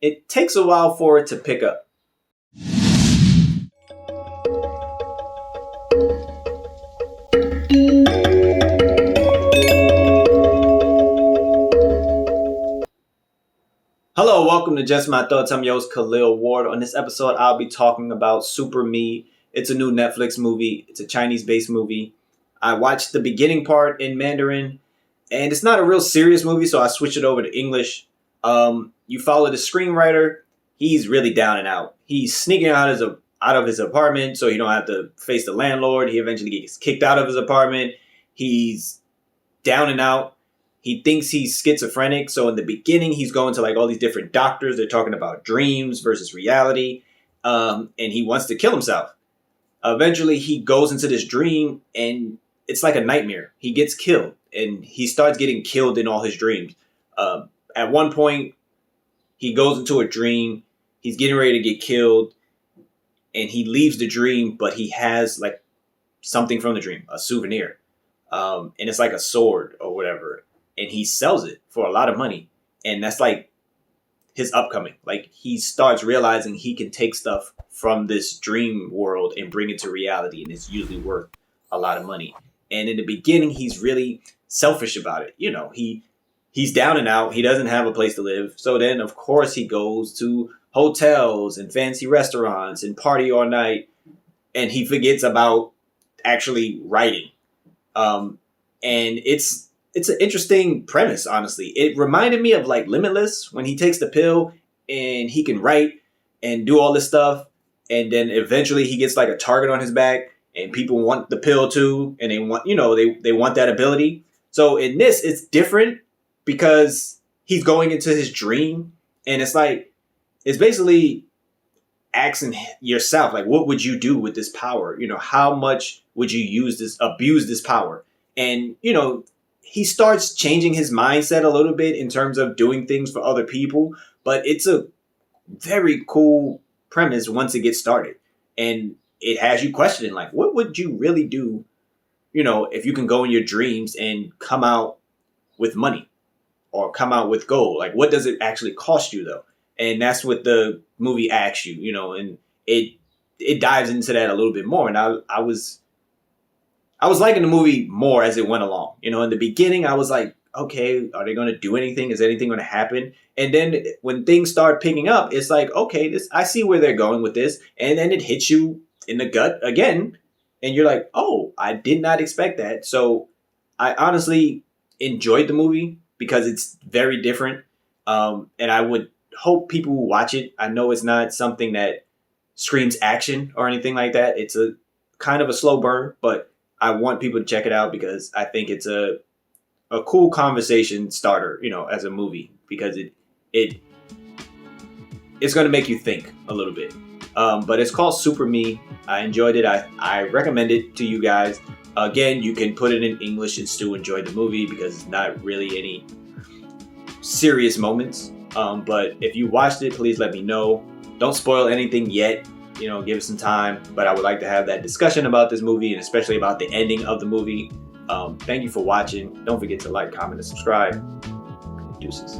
it takes a while for it to pick up. Hello, welcome to Just My Thoughts. I'm your host, Khaleel Ward. On this episode, I'll be talking about Super Me. It's a new Netflix movie. It's a Chinese-based movie. I watched the beginning part in Mandarin, and it's not a real serious movie, so I switched it over to English. You follow the screenwriter. He's really down and out. He's sneaking out of his apartment so he don't have to face the landlord. He eventually gets kicked out of his apartment. He's down and out. He thinks he's schizophrenic. So in the beginning, he's going to like all these different doctors. They're talking about dreams versus reality. And he wants to kill himself. Eventually, he goes into this dream and it's like a nightmare. He gets killed and he starts getting killed in all his dreams. At one point, he goes into a dream. He's getting ready to get killed and he leaves the dream, but he has like something from the dream, a souvenir. And it's like a sword or whatever. And he sells it for a lot of money. And that's like his upcoming. Like he starts realizing he can take stuff from this dream world and bring it to reality. And it's usually worth a lot of money. And in the beginning, he's really selfish about it. You know, he's down and out. He doesn't have a place to live. So then, of course, he goes to hotels and fancy restaurants and party all night. And he forgets about actually writing. And it's an interesting premise, honestly. It reminded me of like Limitless when he takes the pill and he can write and do all this stuff. And then eventually he gets like a target on his back and people want the pill too. And they want, they want that ability. So in this, it's different because he's going into his dream. And it's like, it's basically asking yourself, like, what would you do with this power? How much would you abuse this power? And, he starts changing his mindset a little bit in terms of doing things for other people. But it's a very cool premise once it gets started. And it has you questioning, like, what would you really do, if you can go in your dreams and come out with money or come out with gold? Like, what does it actually cost you, though? And that's what the movie asks you, and it dives into that a little bit more. And I was liking the movie more as it went along. In the beginning, I was like, okay, are they going to do anything? Is anything going to happen? And then when things start picking up, it's like, okay, I see where they're going with this. And then it hits you in the gut again. And you're like, oh, I did not expect that. So I honestly enjoyed the movie because it's very different. And I would hope people will watch it. I know it's not something that screams action or anything like that. It's a kind of a slow burn, but I want people to check it out because I think it's a cool conversation starter, as a movie, because it's going to make you think a little bit. But it's called Super Me. I enjoyed it. I recommend it to you guys. Again, you can put it in English and still enjoy the movie because it's not really any serious moments. But if you watched it, please let me know. Don't spoil anything yet. Give it some time. But I would like to have that discussion about this movie and especially about the ending of the movie. Thank you for watching. Don't forget to like, comment, and subscribe. Deuces.